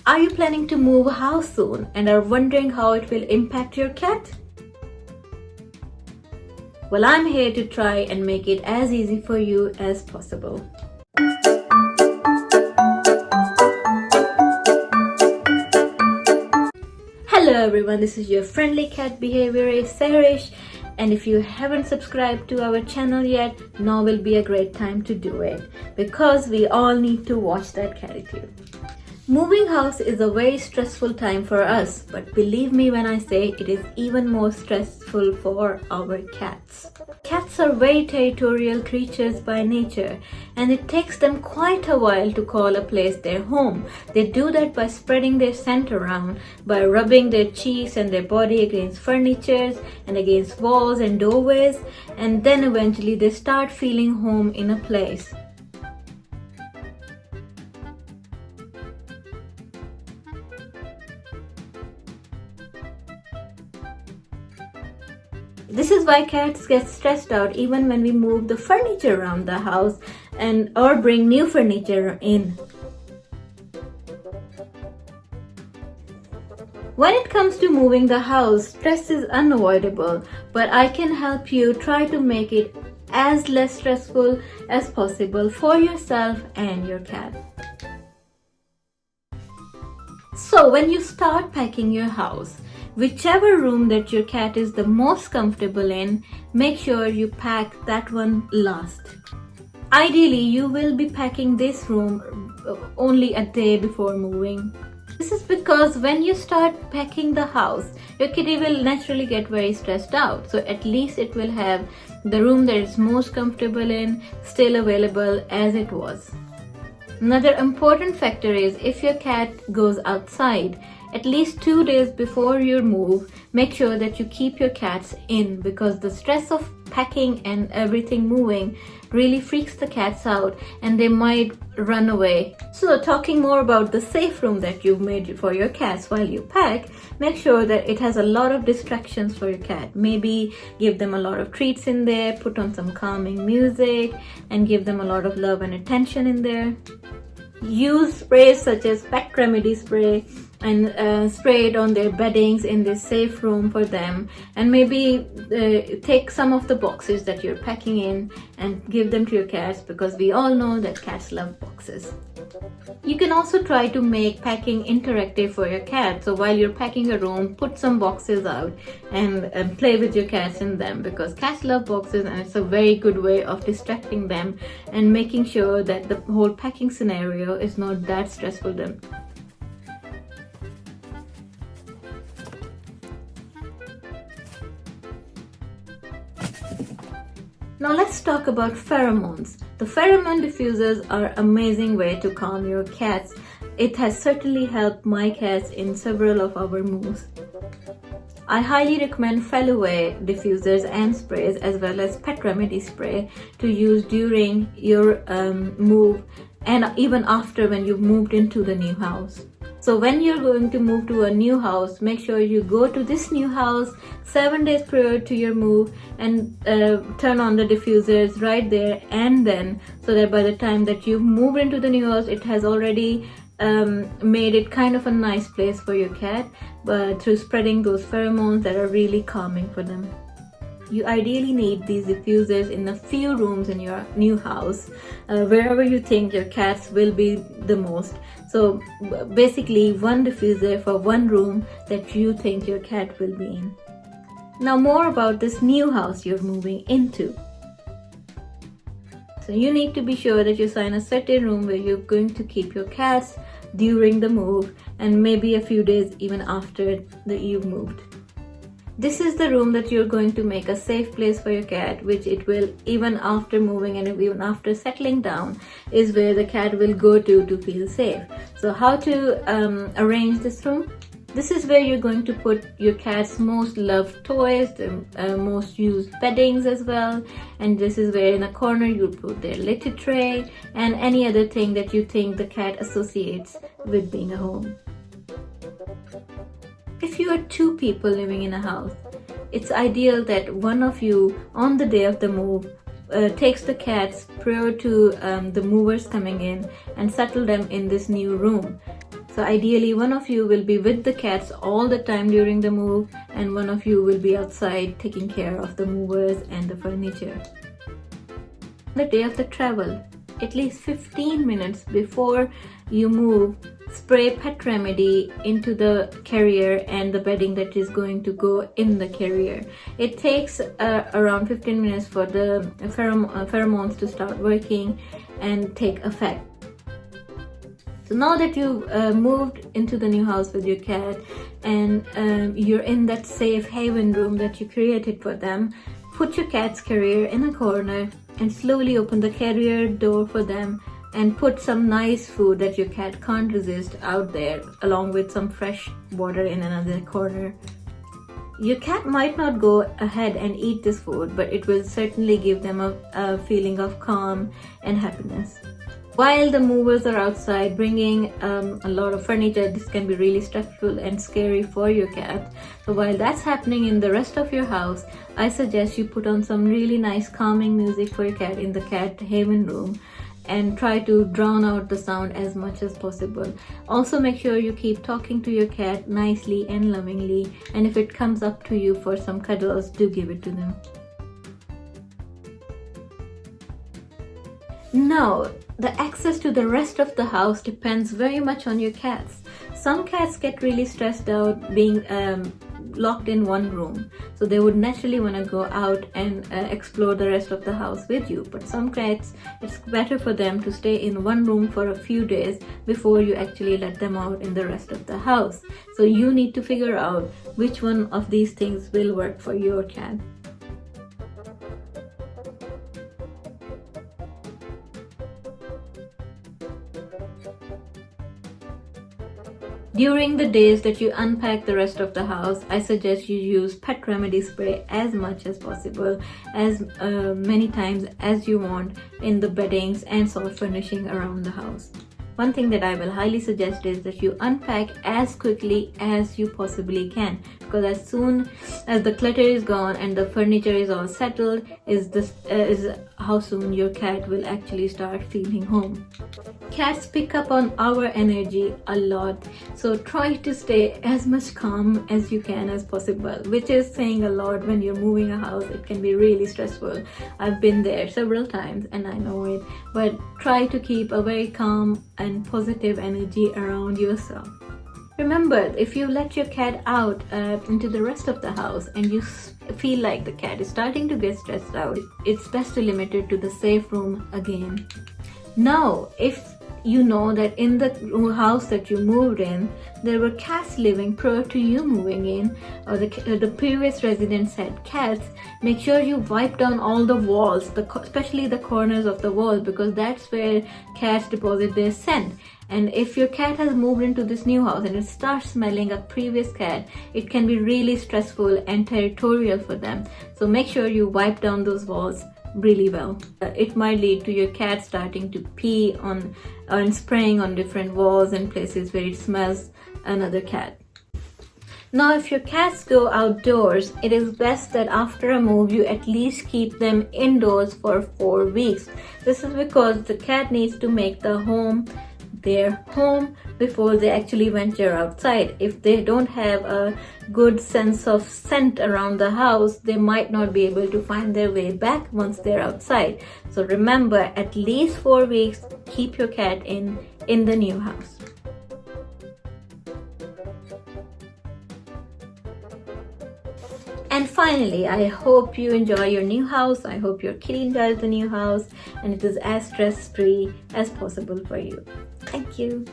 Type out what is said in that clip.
Are you planning to move house soon and are wondering how it will impact your cat? Well, I'm here to try and make it as easy for you as possible. Hello everyone, this is your friendly cat behaviorist Saharish, and if you haven't subscribed to our channel yet, now will be a great time to do it because we all need to watch that catty too. Moving house is a very stressful time for us, but believe me when I say it is even more stressful for our cats. Cats are very territorial creatures by nature, and it takes them quite a while to call a place their home. They do that by spreading their scent around, by rubbing their cheeks and their body against furnitures and against walls and doorways, and then eventually they start feeling home in a place. This is why cats get stressed out even when we move the furniture around the house or bring new furniture in. When it comes to moving the house, stress is unavoidable, but I can help you try to make it as less stressful as possible for yourself and your cat. So when you start packing your house, whichever room that your cat is the most comfortable in, make sure you pack that one last. Ideally, you will be packing this room only a day before moving. This is because when you start packing the house, your kitty will naturally get very stressed out. So at least it will have the room that it's most comfortable in still available as it was. Another important factor is if your cat goes outside, at least 2 days before your move, make sure that you keep your cats in because the stress of packing and everything moving really freaks the cats out and they might run away. So talking more about the safe room that you've made for your cats while you pack, make sure that it has a lot of distractions for your cat. Maybe give them a lot of treats in there, put on some calming music and give them a lot of love and attention in there. Use sprays such as Pet Remedy spray and spray it on their beddings in this safe room for them, and maybe take some of the boxes that you're packing in and give them to your cats because we all know that cats love boxes. You can also try to make packing interactive for your cat. So while you're packing a room, put some boxes out and play with your cats in them because cats love boxes and it's a very good way of distracting them and making sure that the whole packing scenario is not that stressful to them. Now let's talk about pheromones. The pheromone diffusers are amazing way to calm your cats. It has certainly helped my cats in several of our moves. I highly recommend Feliway diffusers and sprays as well as Pet Remedy spray to use during your move and even after when you've moved into the new house. So when you're going to move to a new house, make sure you go to this new house 7 days prior to your move and turn on the diffusers right there and then, so that by the time that you've moved into the new house, it has already made it kind of a nice place for your cat, but through spreading those pheromones that are really calming for them. You ideally need these diffusers in a few rooms in your new house, wherever you think your cats will be the most. So basically one diffuser for one room that you think your cat will be in. Now more about this new house you're moving into. So you need to be sure that you assign a certain room where you're going to keep your cats during the move and maybe a few days even after you've moved. This is the room that you're going to make a safe place for your cat, which it will, even after moving and even after settling down, is where the cat will go to feel safe. So how to arrange this room? This is where you're going to put your cat's most loved toys, the most used beddings as well. And this is where in a corner you'll put their litter tray and any other thing that you think the cat associates with being a home. If you are 2 people living in a house, it's ideal that one of you on the day of the move takes the cats prior to the movers coming in and settle them in this new room. So ideally, one of you will be with the cats all the time during the move, and one of you will be outside taking care of the movers and the furniture. The day of the travel, at least 15 minutes before you move, spray Pet Remedy into the carrier and the bedding that is going to go in the carrier. It takes around 15 minutes for the pheromones to start working and take effect. So now that you've moved into the new house with your cat and you're in that safe haven room that you created for them, put your cat's carrier in a corner and slowly open the carrier door for them and put some nice food that your cat can't resist out there, along with some fresh water in another corner. Your cat might not go ahead and eat this food, but it will certainly give them a feeling of calm and happiness. While the movers are outside bringing a lot of furniture, this can be really stressful and scary for your cat. So while that's happening in the rest of your house, I suggest you put on some really nice calming music for your cat in the cat haven room and try to drown out the sound as much as possible. Also make sure you keep talking to your cat nicely and lovingly, and if it comes up to you for some cuddles, do give it to them. Now, the access to the rest of the house depends very much on your cats. Some cats get really stressed out being locked in one room, so they would naturally want to go out and explore the rest of the house with you. But some cats, it's better for them to stay in one room for a few days before you actually let them out in the rest of the house. So you need to figure out which one of these things will work for your cat. During the days that you unpack the rest of the house, I suggest you use Pet Remedy spray as much as possible, as many times as you want in the beddings and soft furnishing around the house. One thing that I will highly suggest is that you unpack as quickly as you possibly can, because as soon as the clutter is gone and the furniture is all settled is how soon your cat will actually start feeling home. Cats pick up on our energy a lot, so try to stay as much calm as you can as possible, which is saying a lot when you're moving a house. It can be really stressful. I've been there several times and I know it, but try to keep a very calm and positive energy around yourself. Remember, if you let your cat out into the rest of the house and you feel like the cat is starting to get stressed out, it's best to limit it to the safe room again. Now, if you know that in the house that you moved in, there were cats living prior to you moving in, or the previous residents had cats, make sure you wipe down all the walls, especially the corners of the walls, because that's where cats deposit their scent. And if your cat has moved into this new house and it starts smelling a previous cat, it can be really stressful and territorial for them. So make sure you wipe down those walls really well. It might lead to your cat starting to pee on and spraying on different walls and places where it smells another cat. Now, if your cats go outdoors, it is best that after a move you at least keep them indoors for 4 weeks. This is because the cat needs to make the home their home before they actually venture outside. If they don't have a good sense of scent around the house, they might not be able to find their way back once they're outside. So remember, at least 4 weeks, keep your cat in the new house. And finally, I hope you enjoy your new house. I hope your kitty enjoys the new house and it is as stress-free as possible for you. Thank you.